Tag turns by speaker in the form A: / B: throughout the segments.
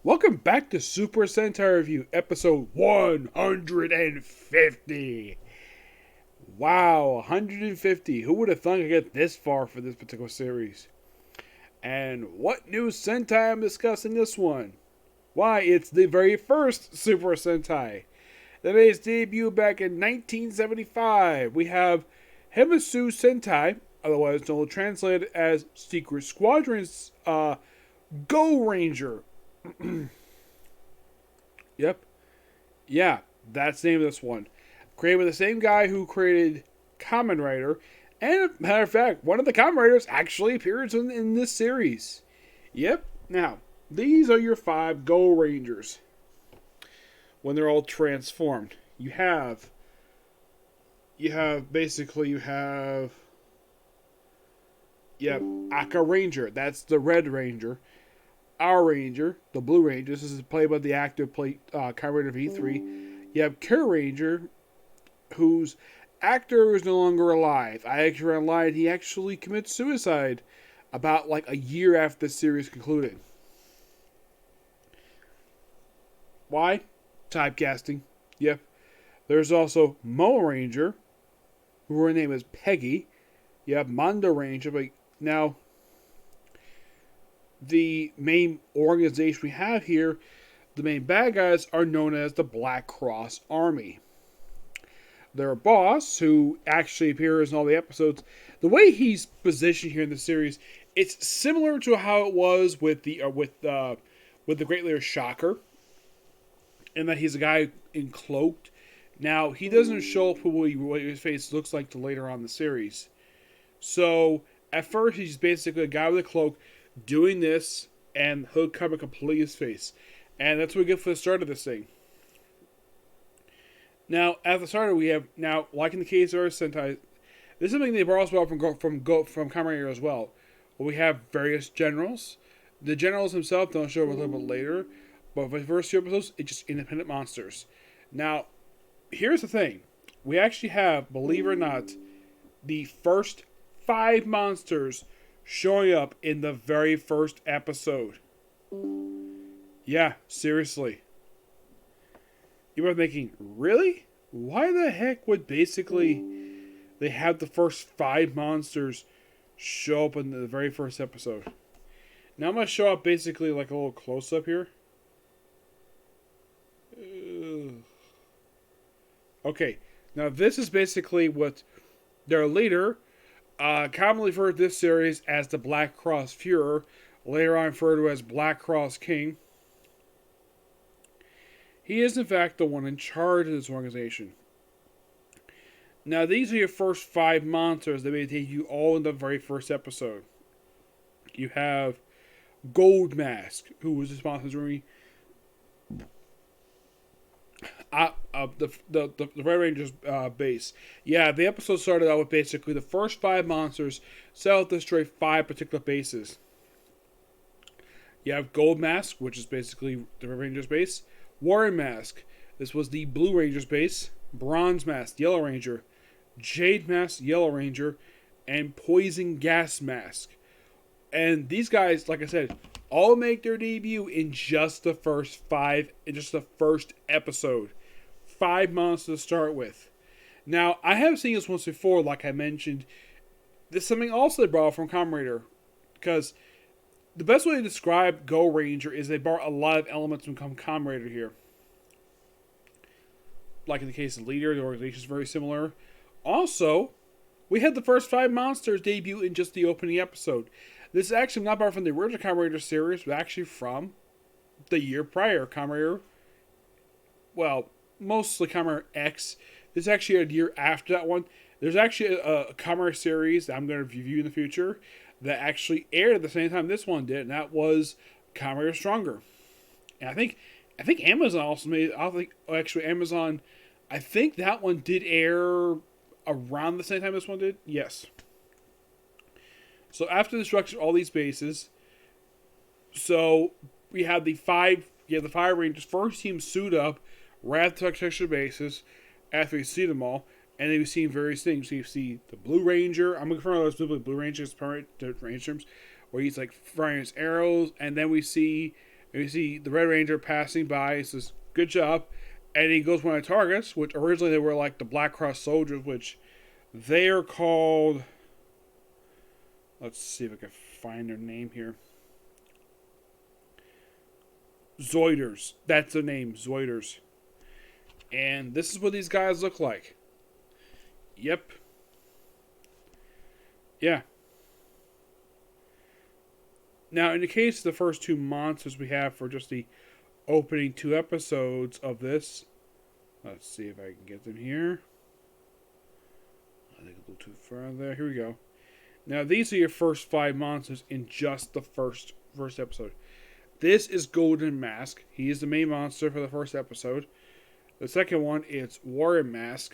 A: Welcome back to Super Sentai Review, episode 150. Wow, 150. Who would have thought I'd get this far for this particular series? And what new Sentai I'm discussing this one? Why, it's the very first Super Sentai. That made its debut back in 1975. We have Himitsu Sentai, otherwise known translated as Secret Squadron's Gorenger. Yep. Yeah, that's the name of this one. Created by the same guy who created Kamen Rider. And, matter of fact, one of the Kamen Riders actually appears in this series. Yep. Now, these are your 5 Go Rangers. When they're all transformed. You have, Aka Ranger. That's the Red Ranger. Our Ranger, the Blue Ranger. This is played by the actor who played Kamen Rider V3. You have Care Ranger, whose actor is no longer alive. I actually lied. He actually commits suicide about like a year after the series concluded. Why? Typecasting. Yep. There's also Mo Ranger, who her name is Peggy. You have Manda Ranger, but now the main organization we have here, the main bad guys are known as the Black Cross Army. Their boss, who actually appears in all the episodes, the way he's positioned here in the series, it's similar to how it was with the Great Leader Shocker, in that he's a guy cloaked. Now he doesn't show up what his face looks like till later on in the series. So at first he's basically a guy with a cloak doing this, and he'll cover completely his face. And that's what we get for the start of this thing. Now, at the start, we have, now, like in the case of our Sentai, this is something they brought as well from Kamen Rider as well. We have various generals. The generals themselves don't show up a little bit later, but for the first 2 episodes, it's just independent monsters. Now, here's the thing. We actually have, believe it or not, the first 5 monsters showing up in the very first episode. Yeah, seriously. You were thinking, really? Why the heck would basically they have the first 5 monsters show up in the very first episode? Now I'm going to show up basically like a little close-up here. Okay, now this is basically what their leader, commonly referred to this series as the Black Cross Führer, later on referred to as Black Cross King. He is in fact the one in charge of this organization. Now these are your first 5 monsters that may take you all in the very first episode. You have Gold Mask, who was responsible for the Red Ranger's base. Yeah, the episode started out with basically the first 5 monsters set out to destroy 5 particular bases. You have Gold Mask, which is basically the Red Ranger's base. Warmass, this was the Blue Ranger's base. Bronze Mask, Yellow Ranger. Jade Mask, Yellow Ranger. And Poison Gas Mask. And these guys, like I said, all make their debut in just the first episode. 5 monsters to start with. Now, I have seen this once before, like I mentioned. This is something also they brought from Kamen Rider. Because the best way to describe Go Ranger is they brought a lot of elements from Kamen Rider here. Like in the case of Leader, the organization is very similar. Also, we had the first 5 monsters debut in just the opening episode. This is actually not brought from the original Kamen Rider series, but actually from the year prior, Kamen Rider. Well, mostly Kamen Rider X. This is actually a year after that one. There's actually a Kamen Rider series that I'm going to review in the future that actually aired at the same time this one did, and that was Kamen Rider Stronger. And I think Amazon also made. Amazon. I think that one did air around the same time this one did. Yes. So after the destruction of all these bases, so we have the 5 Rangers. First team suit up, right after the destruction bases. After we see them all, and then we've seen various things. So you see the Blue Ranger. I'm going to refer to those Blue Rangers, permanent range terms, where he's like firing his arrows, and then we see And you see the Red Ranger passing by. He says, "Good job." And he goes one of the targets, which originally they were like the Black Cross soldiers, which they are called. Let's see if I can find their name here. Zoiders. That's their name, Zoiders. And this is what these guys look like. Yep. Yeah. Now, in the case of the first two monsters we have for just the opening 2 episodes of this, let's see if I can get them here. I think a little too far there. Here we go. Now, these are your first 5 monsters in just the first episode. This is Golden Mask. He is the main monster for the first episode. The second one is Warmass.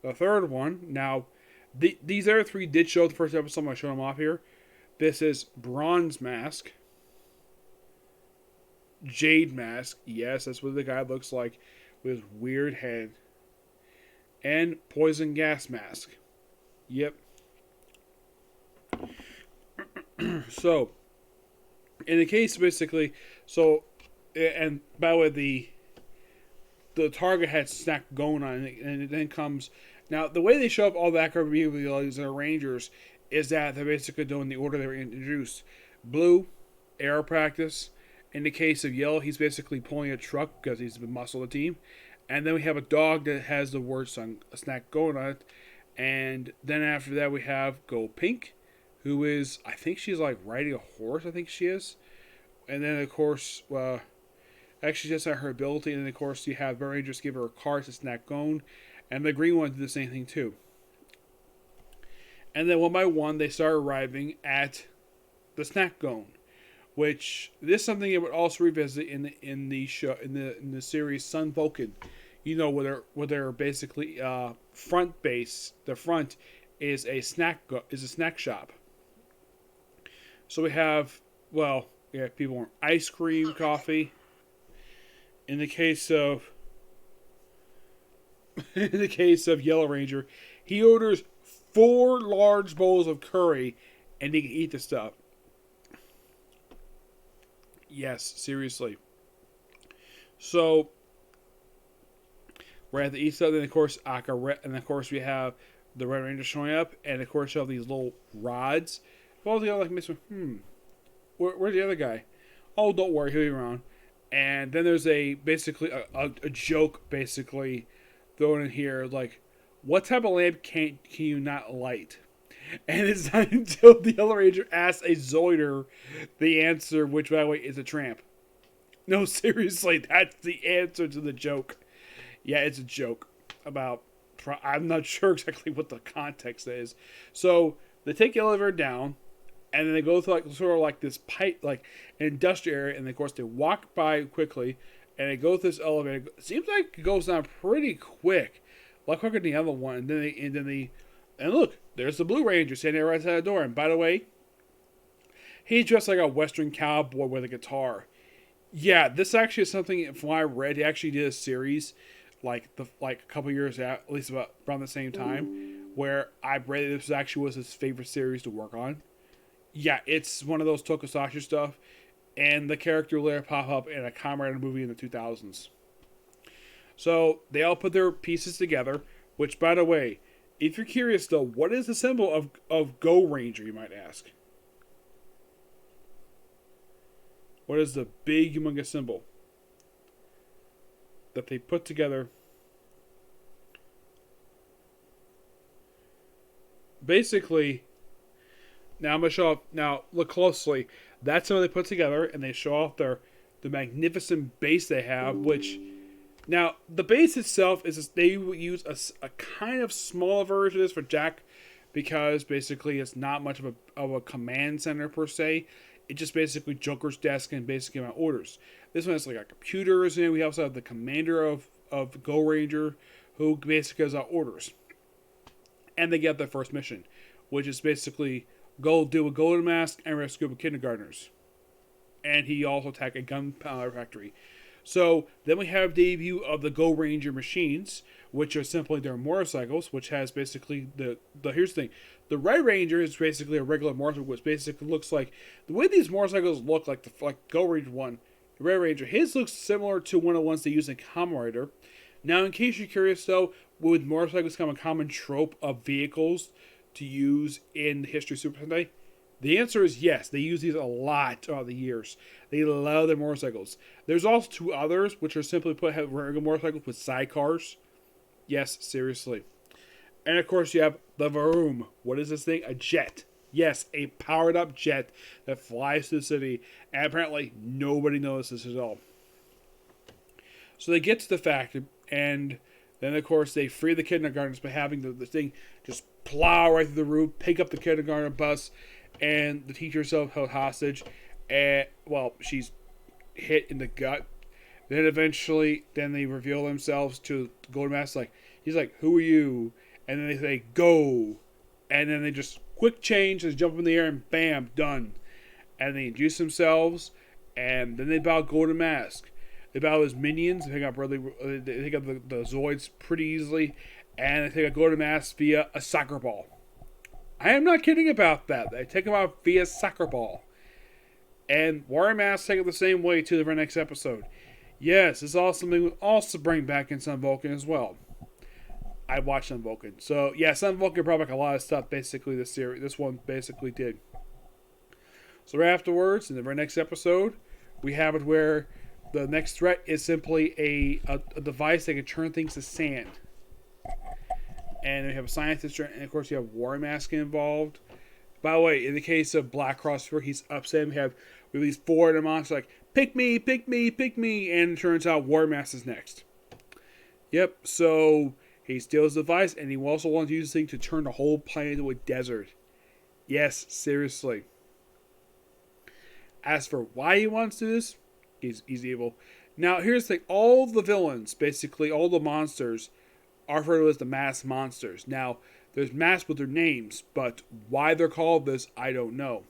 A: The third one, now, these other 3 did show the first episode. I'm going to show them off here. This is Bronze Mask. Jade Mask. Yes, that's what the guy looks like with his weird head. And Poison Gas Mask. Yep. So, in the case, basically, and by the way, the target had snack going on, and it then comes. Now, the way they show up all the acrobatics and Rangers is that they're basically doing the order they were introduced. Blue, air practice. In the case of Yellow, he's basically pulling a truck because he's the muscle of the team. And then we have a dog that has the word snack going on it. And then after that, we have Go Pink, who is, I think she's like riding a horse, I think she is. And then, of course, actually, that's not her ability. And then, of course, you have Red Rangers give her a card to snack going. And the green one did the same thing, too. And then, one by one, they start arriving at the snack gone. Which, this is something you would also revisit in the series Sun Vulcan. You know, where they're basically front base. The front is a snack shop. So we have, people want ice cream, coffee. In the case of Yellow Ranger, he orders 4 large bowls of curry, and he can eat the stuff. Yes, seriously. So we're at the east side, and of course, we have the Red Ranger showing up, and of course, you have these little rods. Well, the other like Mr. Where's the other guy? Oh, don't worry, he'll be around. And then there's basically a joke basically thrown in here, like, what type of lamp can you not light? And it's not until the Yellow Ranger asks a Zoider the answer, which, by the way, is a tramp. No, seriously, that's the answer to the joke. Yeah, it's a joke about... I'm not sure exactly what the context is. So, they take the elevator down, and then they go through sort of like this pipe, like an industrial area, and of course they walk by quickly, and they go through this elevator. It seems like it goes down pretty quick. A lot quicker than the other one. And look, there's the Blue Ranger standing right outside the door. And by the way, he's dressed like a Western cowboy with a guitar. Yeah, this actually is something from what I read. He actually did a series like a couple years out, at least around the same time, where I read this actually was his favorite series to work on. Yeah, it's one of those tokusatsu stuff, and the character later pop up in a Kamen Rider movie in the 2000s. So they all put their pieces together. Which, by the way, if you're curious though, what is the symbol of Gorenger, you might ask? What is the big, humongous symbol that they put together? Basically, now I'm going to show off, now look closely, that's how they put together, and they show off the magnificent base they have, which, now, the base itself they will use a kind of small version of this for Jack, because basically it's not much of a command center per se. It's just basically Joker's desk and basically my orders. This one has like computers, and we also have the commander of Go Ranger, who basically gives out orders. And they get their first mission, which is basically go deal with Golden Mask and rescue the kindergartners. And he also attacked a gunpowder factory. So then we have debut of the Gorenger machines, which are simply their motorcycles, which has basically the here's the thing. The Red Ranger is basically a regular motorcycle, which basically looks like the way these motorcycles look like like Gorenger one, the Red Ranger. His looks similar to one of the ones they use in Kamen Rider. Now, in case you're curious, though, would motorcycles become a common trope of vehicles to use in the history of Super Sentai? The answer is yes. They use these a lot throughout the years. They love their motorcycles. There's also two others, which are simply put have regular motorcycles with sidecars. Yes, seriously. And of course, you have the Vroom. What is this thing? A jet. Yes, a powered up jet that flies to the city. And apparently, nobody notices at all. So they get to the factory, and then of course they free the kindergartners by having the thing just plow right through the roof, pick up the kindergarten bus, and the teacher herself held hostage. And well, she's hit in the gut. Then eventually, then they reveal themselves to Golden Mask. Like he's like, "Who are you?" And then they say, "Go," and then they just quick change, just jump in the air, and bam, done. And they introduce themselves, and then they bow Golden Mask. They battle his minions. They take out the Zoids pretty easily, and they take out Golden Mask via a soccer ball. I am not kidding about that. They take him out via soccer ball, and Warmass take it the same way to the very next episode. Yes, it's also something we also bring back in Sun Vulcan as well. I watched Sun Vulcan, so yeah, Sun Vulcan brought back a lot of stuff. Basically, this one basically did. So right afterwards, in the very next episode, we have it where the next threat is simply a device that can turn things to sand. And we have a scientist, and of course you have Warmask involved. By the way, in the case of Black Cross, he's upset. We have these four of them on, like, pick me, pick me, pick me, and it turns out Warmask is next. Yep, so he steals the device, and he also wants to use this thing to turn the whole planet into a desert. Yes, seriously. As for why he wants to do this, he's evil. Now, here's the thing. All the villains, basically, all the monsters, are referred to as the masked monsters. Now, there's masks with their names, but why they're called this, I don't know.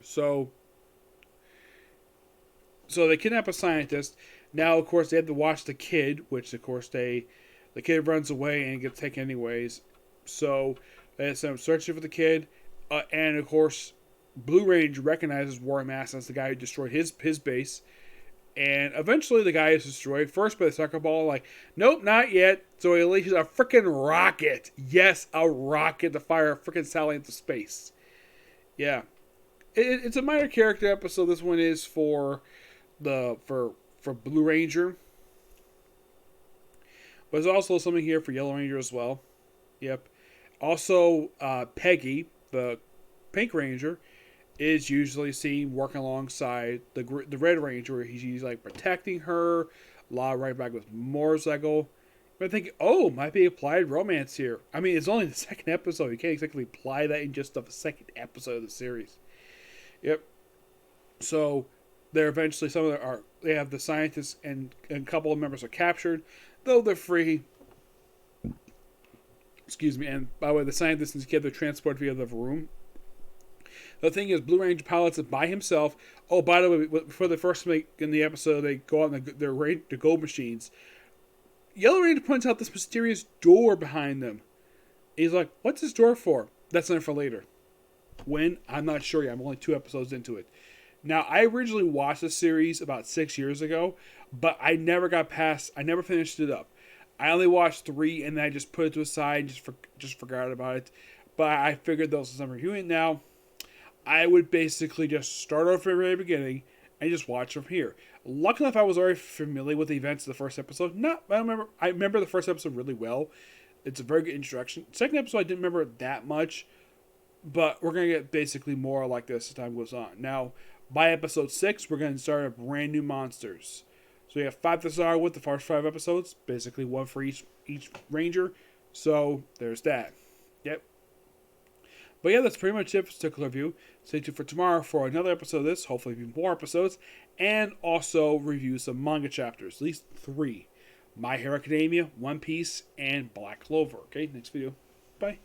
A: So they kidnap a scientist. Now, of course, they have to watch the kid, which, of course, the kid runs away and gets taken anyways. So they send him searching for the kid. And, of course, Blue Ranger recognizes Warmass as the guy who destroyed his base. And eventually the guy is destroyed. First by the soccer ball. Like, nope, not yet. So he releases a freaking rocket. Yes, a rocket to fire a freaking satellite into space. Yeah. It's a minor character episode. This one is for Blue Ranger. But there's also something here for Yellow Ranger as well. Yep. Also, Peggy, the Pink Ranger, is usually seen working alongside the Red Ranger, where he's like protecting her. Law right back with motorcycle. But I think, might be applied romance here. I mean, it's only the second episode. You can't exactly apply that in just the second episode of the series. Yep. So they're eventually they have the scientists and a couple of members are captured, though they're free. Excuse me. And by the way, the scientists and the kid, they're transported via the room. The thing is, Blue Ranger pilots it by himself. Oh, by the way, before they first make in the episode, they go on the gold machines. Yellow Ranger points out this mysterious door behind them. He's like, "What's this door for?" That's not for later. When? I'm not sure yet. I'm only 2 episodes into it. Now, I originally watched this series about 6 years ago, but I never finished it up. I only watched 3, and then I just put it to the side and just forgot about it. But I figured though, since I'm reviewing it now, I would basically just start off from the very beginning and just watch from here. Luckily enough, I was already familiar with the events of the first episode. I remember the first episode really well. It's a very good introduction. Second episode, I didn't remember that much, but we're going to get basically more like this as time goes on. Now, by episode 6, we're going to start a brand new monsters. So we have 5 to start with, the first 5 episodes, basically 1 for each ranger. So there's that. Yep. But yeah, that's pretty much it for this particular review. Stay tuned for tomorrow for another episode of this, hopefully even more episodes, and also review some manga chapters, at least 3. My Hero Academia, One Piece, and Black Clover. Okay, next video. Bye.